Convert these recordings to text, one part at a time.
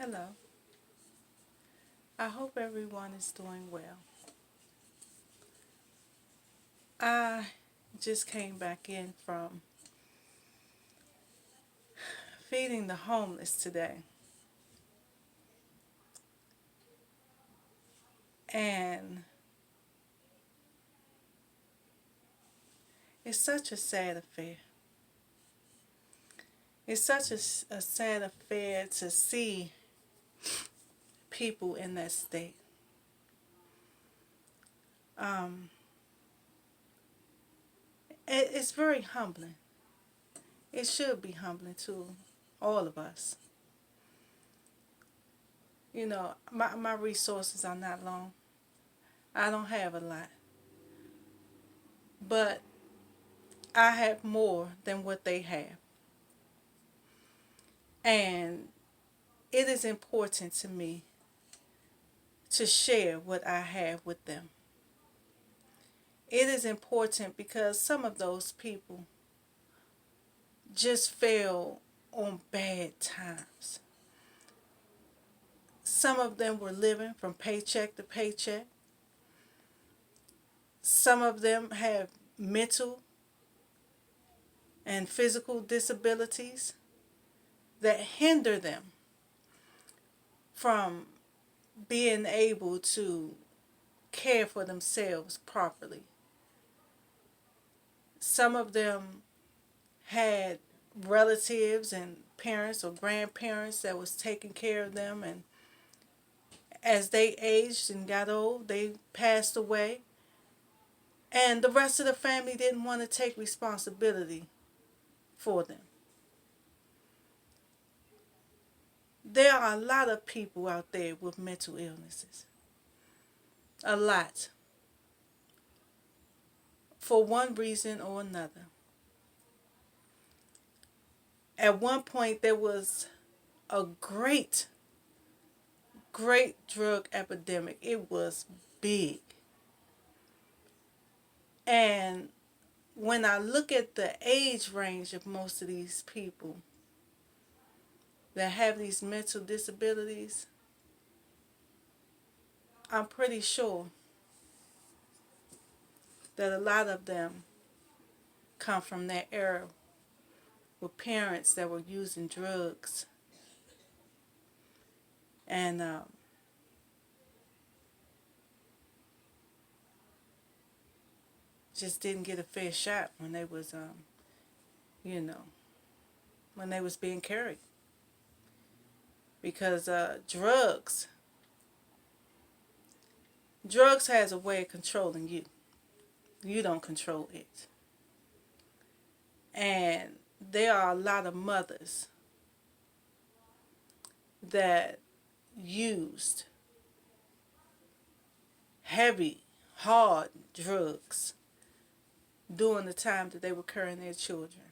Hello. I hope everyone is doing well. I just came back in from feeding the homeless today. And it's such a sad affair. It's such a sad affair to see people in that state. Um, it's very humbling. It should be humbling to all of us. My resources are not long. I don't have a lot. But I have more than what they have. And it is important to me to share what I have with them. It is important because some of those people just fell on bad times. Some of them were living from paycheck to paycheck. Some of them have mental and physical disabilities that hinder them from being able to care for themselves properly. Some of them had relatives and parents or grandparents that was taking care of them, and as they aged and got old they passed away, and the rest of the family didn't want to take responsibility for them. There are a lot of people out there with mental illnesses, a lot, for one reason or another. At one point there was a great drug epidemic. It was big. And when I look at the age range of most of these people that have these mental disabilities, I'm pretty sure that a lot of them come from that era with parents that were using drugs and just didn't get a fair shot when they was, you know, when they was being carried. Because drugs has a way of controlling you. You don't control it. And there are a lot of mothers that used heavy, hard drugs during the time that they were carrying their children.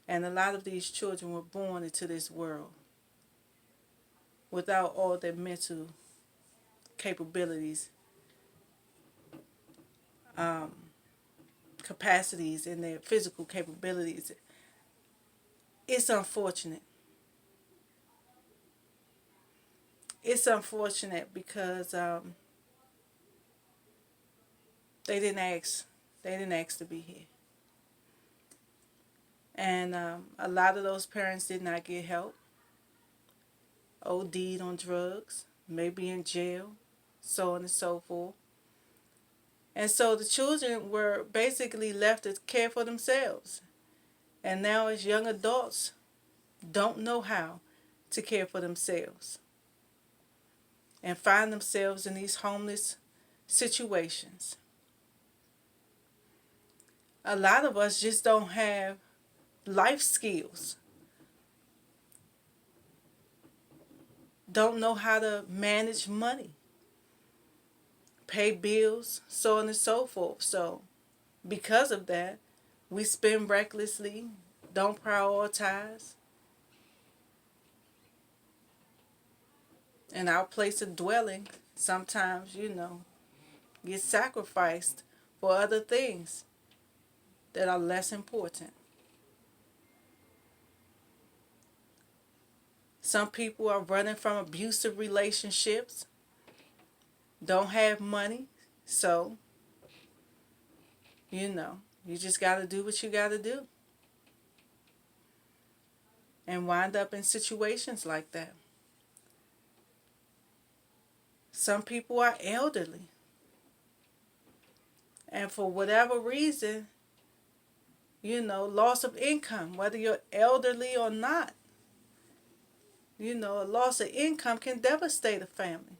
And a lot of these children were born into this world without all their mental capabilities, um, capacities, and their physical capabilities. It's unfortunate. It's unfortunate because they didn't ask. They didn't ask to be here. And a lot of those parents did not get help. OD'd on drugs, maybe in jail, so on and so forth. And so the children were basically left to care for themselves. And now, as young adults, don't know how to care for themselves and find themselves in these homeless situations. A lot of us just don't have life skills, don't know how to manage money, pay bills, so on and so forth. So, because of that, we spend recklessly, don't prioritize, and our place of dwelling sometimes, gets sacrificed for other things that are less important. Some people are running from abusive relationships, don't have money, so, you know, you just got to do what you got to do and wind up in situations like that. Some people are elderly, and for whatever reason, loss of income, whether you're elderly or not, a loss of income can devastate a family.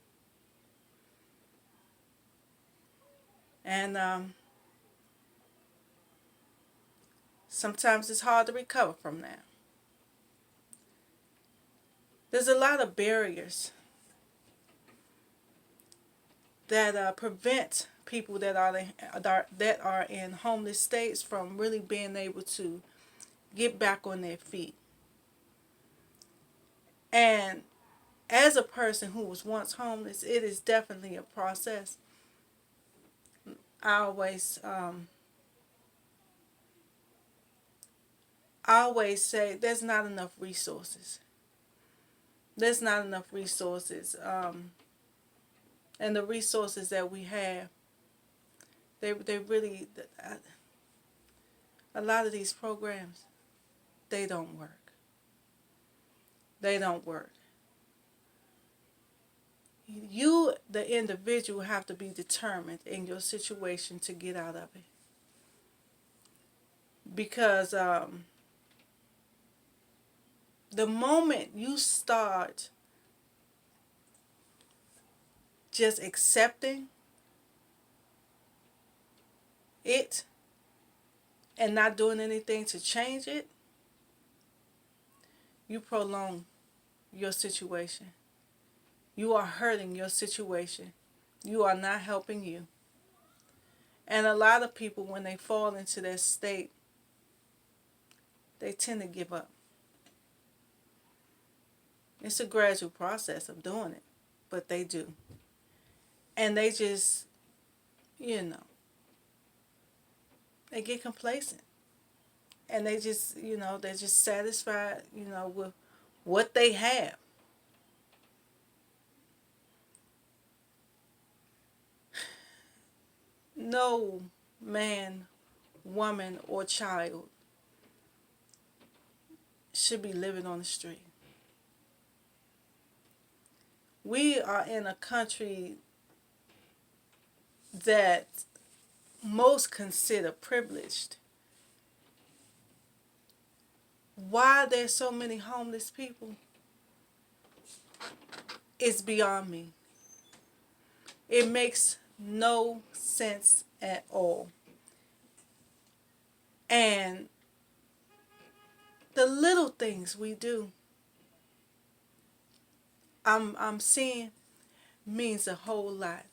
And sometimes it's hard to recover from that. There's a lot of barriers that prevent people that are in homeless states from really being able to get back on their feet. And as a person who was once homeless, it is definitely a process. I always, say there's not enough resources. There's not enough resources, and the resources that we have, they really, a lot of these programs, they don't work. They don't work. You, the individual, have to be determined in your situation to get out of it. Because the moment you start just accepting it and not doing anything to change it, you prolong your situation. You are hurting your situation. You are not helping you. And a lot of people, when they fall into that state, they tend to give up. It's a gradual process of doing it, but they do. And they just, you know, they get complacent. And they just, they're just satisfied, with what they have. No man, woman, or child should be living on the street. We are in a country that most consider privileged. Why there's so many homeless people is beyond me. It makes no sense at all. And the little things we do, I'm seeing means a whole lot.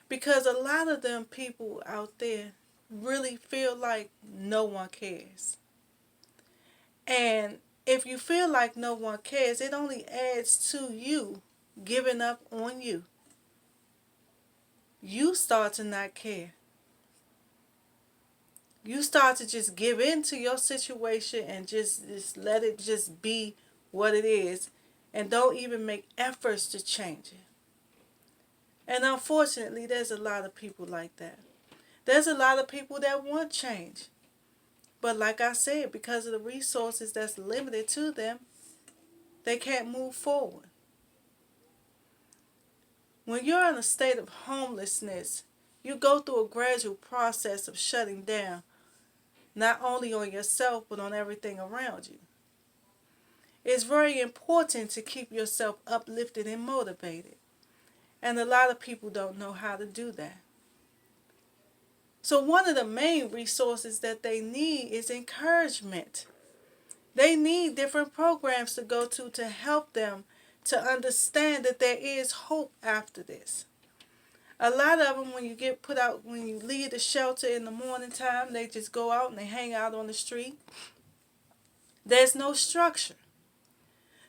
Because a lot of them people out there really feel like no one cares. And if you feel like no one cares, it only adds to you giving up on you. You start to not care. You start to just give in to your situation and just let it just be what it is, and don't even make efforts to change it. And unfortunately, there's a lot of people like that. There's a lot of people that want change. But like I said, because of the resources that's limited to them, they can't move forward. When you're in a state of homelessness, you go through a gradual process of shutting down, not only on yourself, but on everything around you. It's very important to keep yourself uplifted and motivated. And a lot of people don't know how to do that. So one of the main resources that they need is encouragement. They need different programs to go to help them to understand that there is hope after this. A lot of them, when you get put out, when you leave the shelter in the morning time, they just go out and they hang out on the street. There's no structure.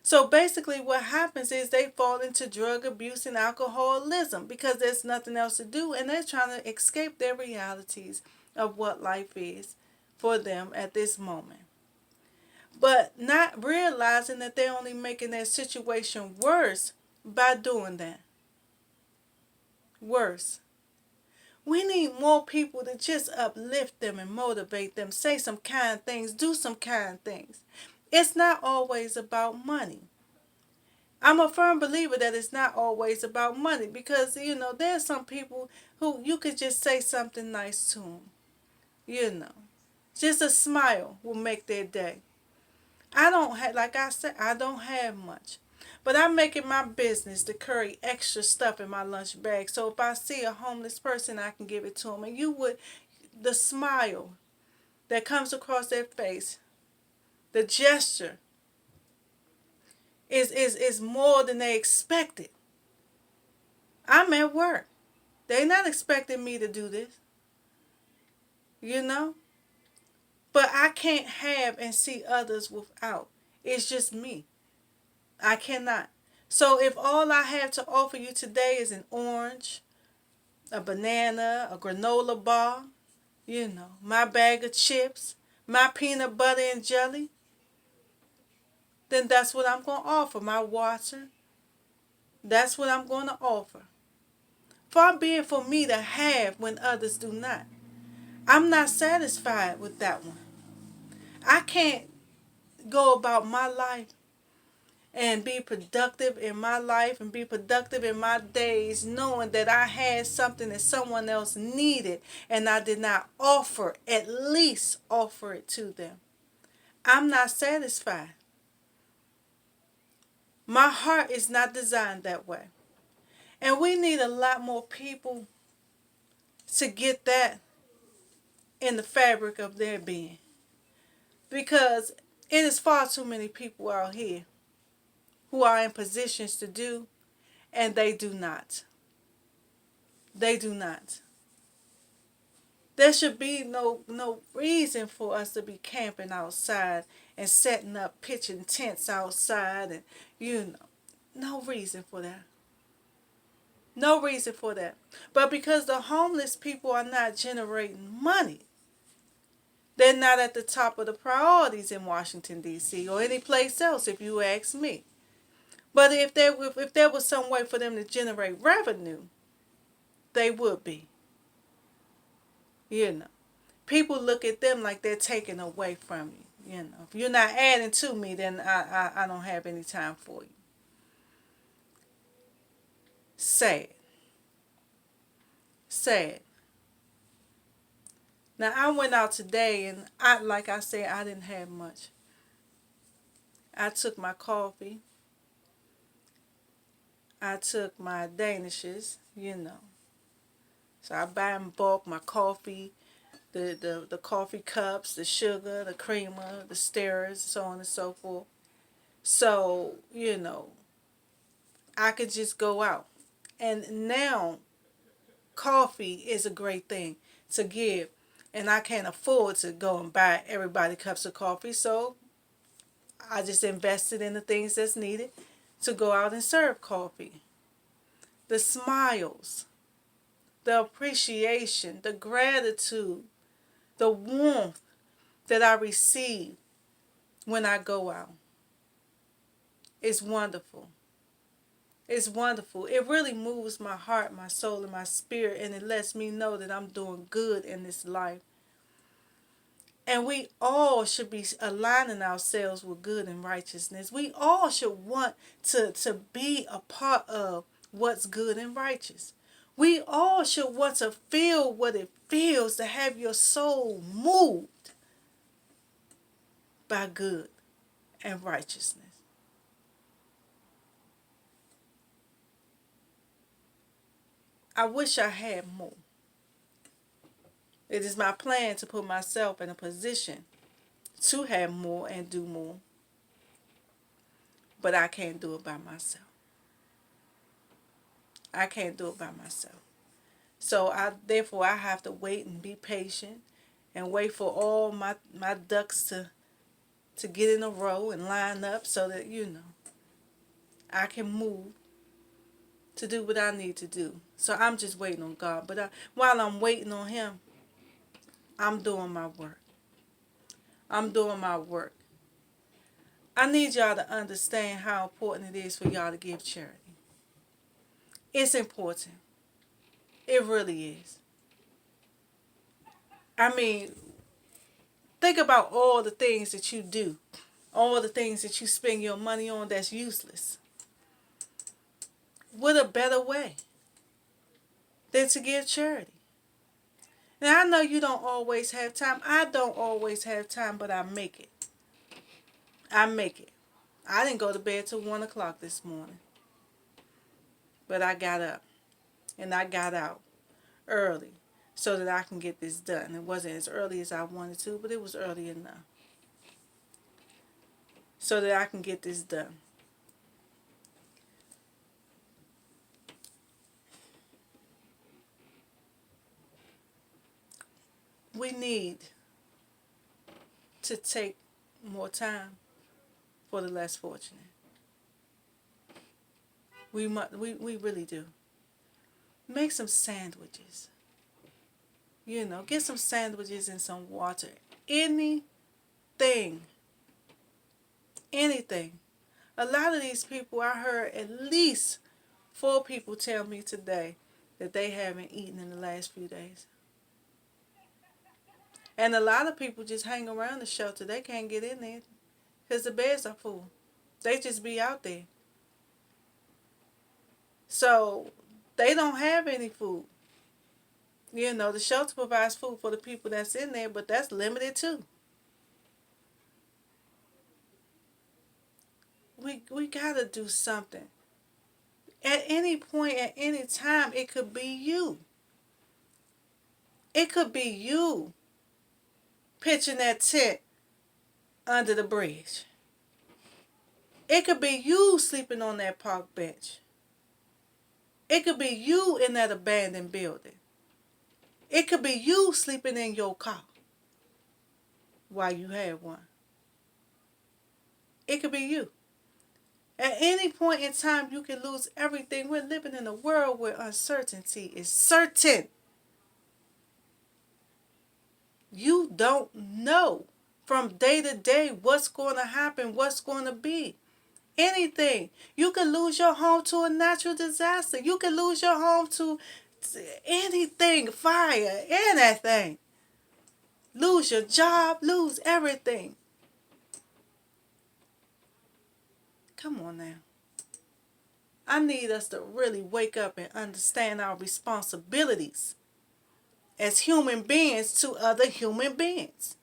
So basically what happens is they fall into drug abuse and alcoholism because there's nothing else to do, and they're trying to escape their realities of what life is for them at this moment. but not realizing that they're only making their situation worse by doing that. Worse. We need more people to just uplift them and motivate them, say some kind things, do some kind things. It's not always about money. I'm a firm believer that it's not always about money because, there's some people who you could just say something nice to them. You know, just a smile will make their day. I don't have, like I said, I don't have much. But I make it my business to carry extra stuff in my lunch bag. So if I see a homeless person, I can give it to them. And the smile that comes across their face, the gesture is more than they expected. I'm at work. They're not expecting me to do this, you know? But I can't have and see others without. It's just me. I cannot. So if all I have to offer you today is an orange, a banana, a granola bar, my bag of chips, my peanut butter and jelly, then that's what I'm going to offer. My water, that's what I'm going to offer. Far be it for me to have when others do not. I'm not satisfied with that one. I can't go about my life and be productive in my life and be productive in my days knowing that I had something that someone else needed and I did not at least offer it to them. I'm not satisfied. My heart is not designed that way. And we need a lot more people to get that in the fabric of their being. Because it is far too many people out here who are in positions to do, and they do not. They do not. There should be no reason for us to be camping outside and setting up pitching tents outside and no reason for that. No reason for that. But because the homeless people are not generating money, they're not at the top of the priorities in Washington D.C. or any place else if you ask me. But if there was some way for them to generate revenue, they would be. You know. People look at them like they're taking away from you. If you're not adding to me, then I don't have any time for you. Sad. Sad. Now I went out today and like I said, I didn't have much. I took my coffee. I took my danishes. So I buy in bulk my coffee, the coffee cups, the sugar, the creamer, the stirrers, so on and so forth. So, I could just go out. And now coffee is a great thing to give. And I can't afford to go and buy everybody cups of coffee. So I just invested in the things that's needed to go out and serve coffee. The smiles, the appreciation, the gratitude, the warmth that I receive when I go out. It's wonderful. It's wonderful. It really moves my heart, my soul, and my spirit, and it lets me know that I'm doing good in this life. And we all should be aligning ourselves with good and righteousness. We all should want to be a part of what's good and righteous. We all should want to feel what it feels to have your soul moved by good and righteousness. I wish I had more. It is my plan to put myself in a position to have more and do more. But I can't do it by myself. I can't do it by myself. So therefore I have to wait and be patient and wait for all my ducks to get in a row and line up so that I can move to do what I need to do. So I'm just waiting on God. But while I'm waiting on Him, I'm doing my work. I'm doing my work. I need y'all to understand how important it is for y'all to give charity. It's important. It really is. I mean, think about all the things that you do, all the things that you spend your money on that's useless. What a better way than to give charity? Now, I know you don't always have time. I don't always have time, but I make it. I make it. I didn't go to bed till 1 o'clock this morning, but I got up and I got out early so that I can get this done. It wasn't as early as I wanted to, but it was early enough so that I can get this done. We need to take more time for the less fortunate. We really do. Make some sandwiches. Get some sandwiches and some water. Anything. Anything. A lot of these people, I heard at least 4 people tell me today that they haven't eaten in the last few days. And a lot of people just hang around the shelter. They can't get in there because the beds are full. They just be out there. So they don't have any food. The shelter provides food for the people that's in there, but that's limited too. We gotta do something. At any point, at any time, it could be you. It could be you pitching that tent under the bridge. It could be you sleeping on that park bench. It could be you in that abandoned building. It could be you sleeping in your car while you have one. It could be you. At any point in time, you can lose everything. We're living in a world where uncertainty is certain. You don't know from day to day what's going to happen, what's going to be. Anything. You could lose your home to a natural disaster. You could lose your home to anything, fire, anything. Lose your job, lose everything. Come on now. I need us to really wake up and understand our responsibilities as human beings to other human beings.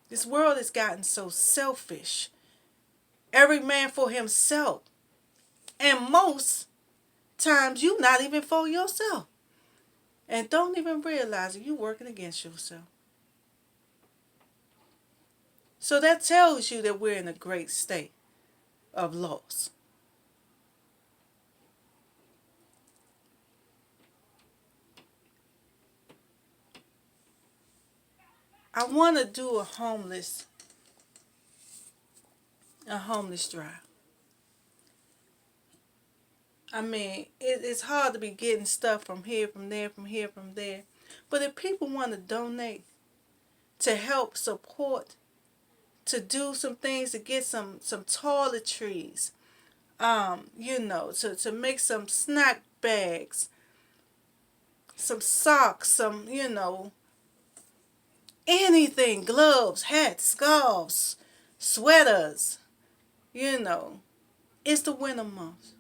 This world has gotten so selfish. Every man for himself. And most times you not even for yourself. And don't even realize that you're working against yourself. So that tells you that we're in a great state of loss. I want to do a homeless drive. I mean, it's hard to be getting stuff from here, from there, from here, from there. But if people want to donate to help support, to do some things, to get some toiletries, to make some snack bags, some socks, anything, gloves, hats, scarves, sweaters, it's the winter months.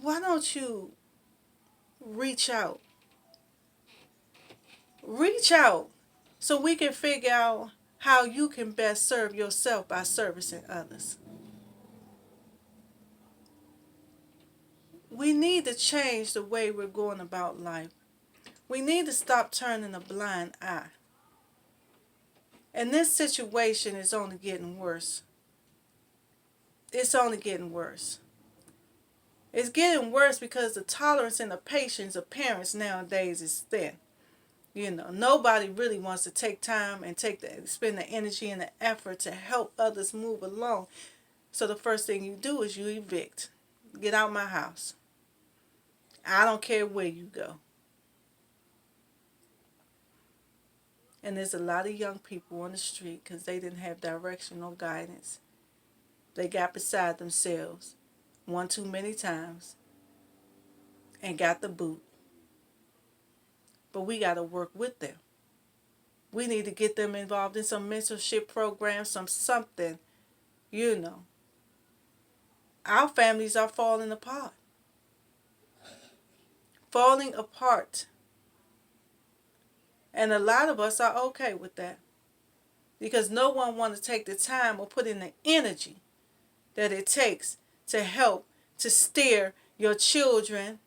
Why don't you reach out? Reach out so we can figure out how you can best serve yourself by servicing others. We need to change the way we're going about life. We need to stop turning a blind eye. And this situation is only getting worse. It's only getting worse. It's getting worse because the tolerance and the patience of parents nowadays is thin. Nobody really wants to take time and spend the energy and the effort to help others move along. So the first thing you do is you evict. Get out my house. I don't care where you go. And there's a lot of young people on the street because they didn't have direction or guidance. They got beside themselves one too many times and got the boot. But we got to work with them. We need to get them involved in some mentorship program, some something, you know. Our families are falling apart. Falling apart. And a lot of us are okay with that. Because no one wants to take the time or put in the energy that it takes to help to steer your children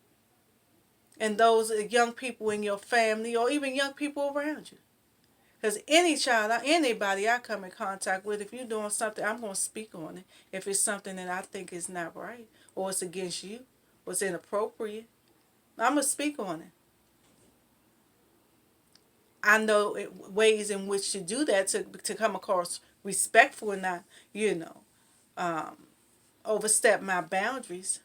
and those young people in your family or even young people around you. Because any child, anybody I come in contact with, if you're doing something, I'm going to speak on it. If it's something that I think is not right or it's against you or it's inappropriate, I'm going to speak on it. I know ways in which to do that to come across respectful and not, um, overstep my boundaries.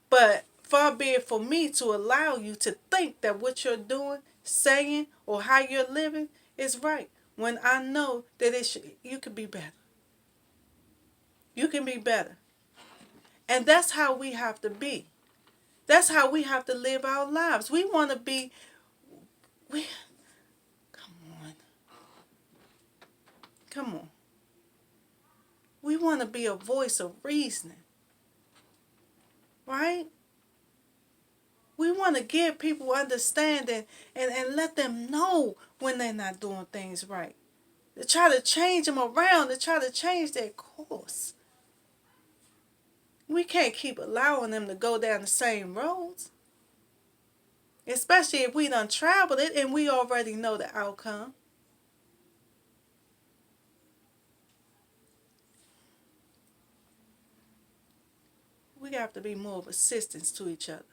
But far be it for me to allow you to think that what you're doing, saying, or how you're living is right when I know that you can be better. You can be better. And that's how we have to be. That's how we have to live our lives. We want to be, we, come on, come on. We want to be a voice of reasoning, right? We want to give people understanding and let them know when they're not doing things right. To try to change them around, to try to change their course. We can't keep allowing them to go down the same roads. Especially if we done traveled it and we already know the outcome. We have to be more of assistance to each other.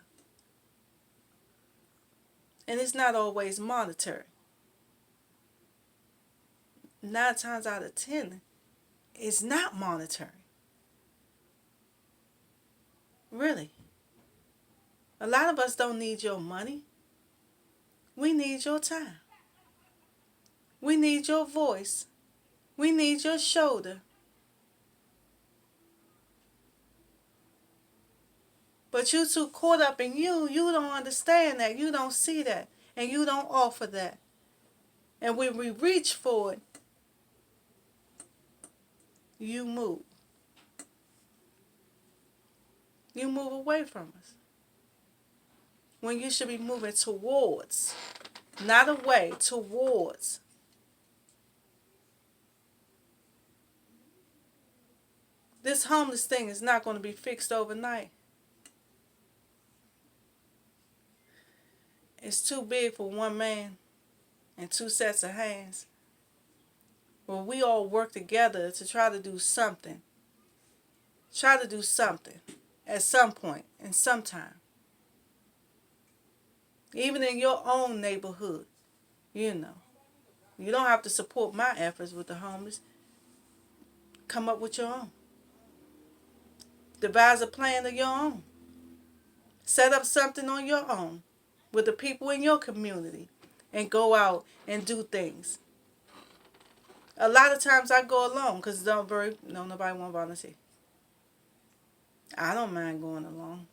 And it's not always monetary. 9 times out of 10, it's not monetary. Really. A lot of us don't need your money. We need your time. We need your voice. We need your shoulder. But you too caught up in you don't understand that. You don't see that. And you don't offer that. And when we reach for it, you move. You move away from us. When you should be moving towards, not away, towards. This homeless thing is not going to be fixed overnight. It's too big for one man and two sets of hands. Well, we all work together to try to do something. Try to do something at some point and sometime. Even in your own neighborhood, you know. You don't have to support my efforts with the homeless. Come up with your own. Devise a plan of your own. Set up something on your own with the people in your community and go out and do things. A lot of times I go alone because nobody want to volunteer. I don't mind going alone.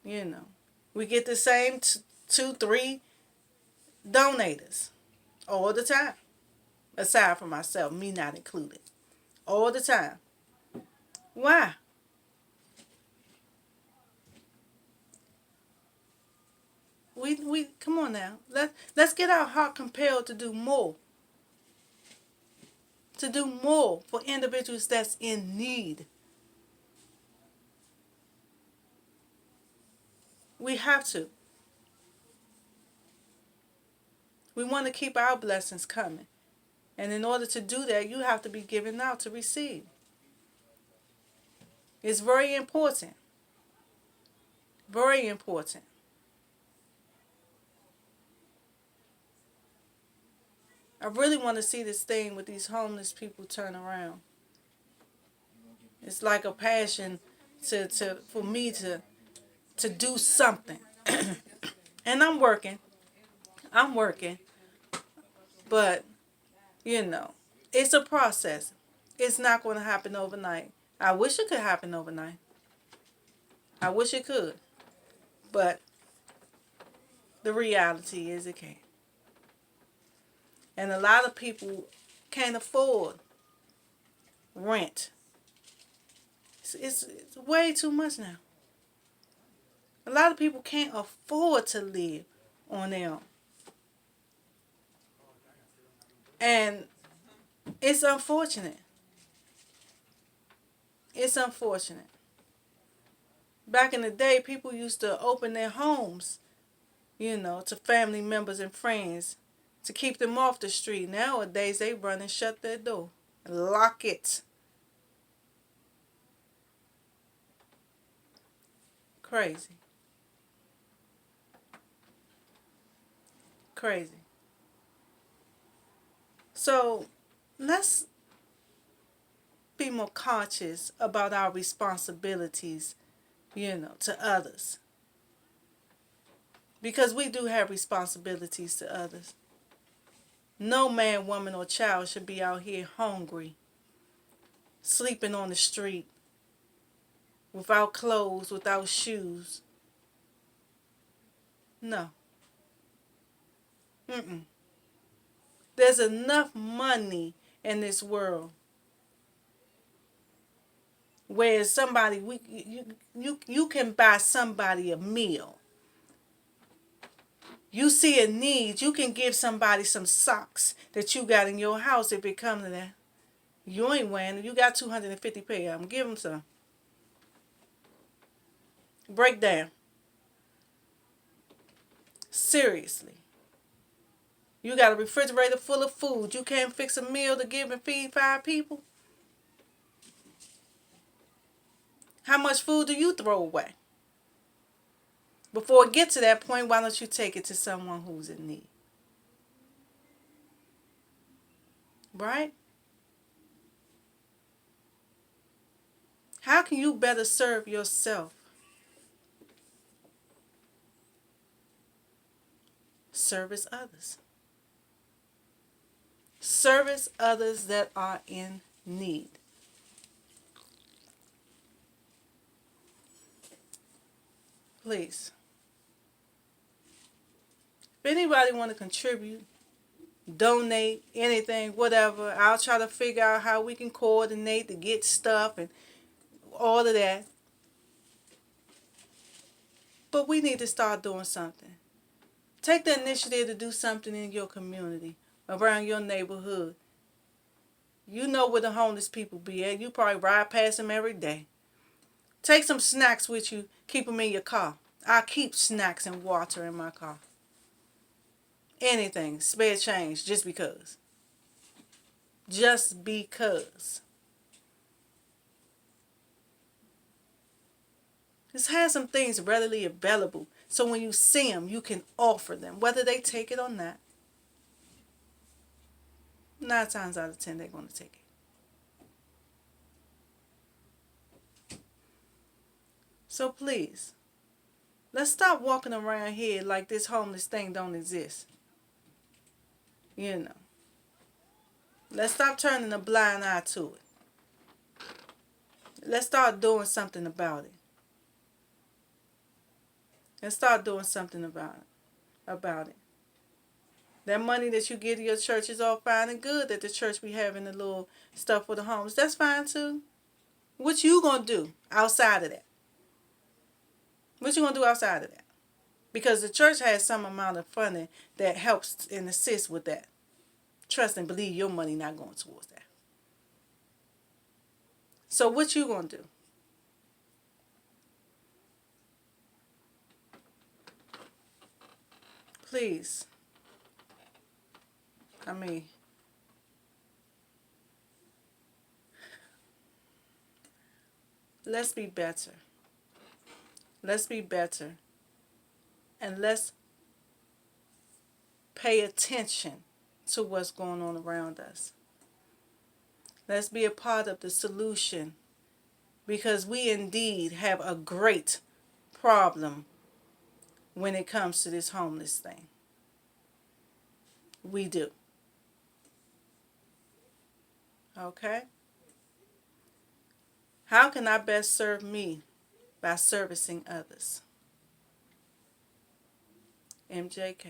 You know. We get the same 2, 3 donators all the time. Aside from myself, me not included. All the time. Why? We come on now. Let's get our heart compelled to do more. To do more for individuals that's in need. We have to. We want to keep our blessings coming. And in order to do that, you have to be giving out to receive. It's very important. Very important. I really want to see this thing with these homeless people turn around. It's like a passion for me to do something. And I'm working. But, you know, it's a process. It's not going to happen overnight. I wish it could happen overnight. I wish it could. But the reality is it can't. And a lot of people can't afford rent. It's way too much now. A lot of people can't afford to live on their own. And it's unfortunate. It's unfortunate. Back in the day, people used to open their homes, to family members and friends to keep them off the street. Nowadays, they run and shut their door. Lock it. Crazy. Crazy. So let's be more conscious about our responsibilities, to others. Because we do have responsibilities to others. No man, woman, or child should be out here hungry, sleeping on the street, without clothes, without shoes. No. Mm-mm. There's enough money in this world where somebody you can buy somebody a meal. You see a need, you can give somebody some socks that you got in your house if it comes to that. You ain't wearing it. You got 250 pair of them. Give them some. Break down. Seriously. You got a refrigerator full of food. You can't fix a meal to give and feed 5 people? How much food do you throw away? Before it gets to that point, why don't you take it to someone who's in need? Right? How can you better serve yourself? Service others. Service others that are in need. Please. If anybody want to contribute, donate, anything, whatever, I'll try to figure out how we can coordinate to get stuff and all of that. But we need to start doing something. Take the initiative to do something in your community, around your neighborhood. You know where the homeless people be at. You probably ride past them every day. Take some snacks with you. Keep them in your car. I keep snacks and water in my car. Anything. Spare change just because. Just because. Just have some things readily available so when you see them, you can offer them, whether they take it or not. 9 times out of 10, they're going to take it. So please, let's stop walking around here like this homeless thing don't exist. Let's stop turning a blind eye to it. Let's start doing something about it. Let's start doing something about it. That money that you give to your church is all fine and good that the church be having the little stuff for the homeless. That's fine too. What you gonna do outside of that? What you gonna do outside of that? Because the church has some amount of funding that helps and assists with that. Trust and believe your money not going towards that. So what you gonna do? Please. I mean, let's be better. Let's be better. And let's pay attention to what's going on around us. Let's be a part of the solution because we indeed have a great problem when it comes to this homeless thing. We do. Okay? How can I best serve me? By servicing others. MJK.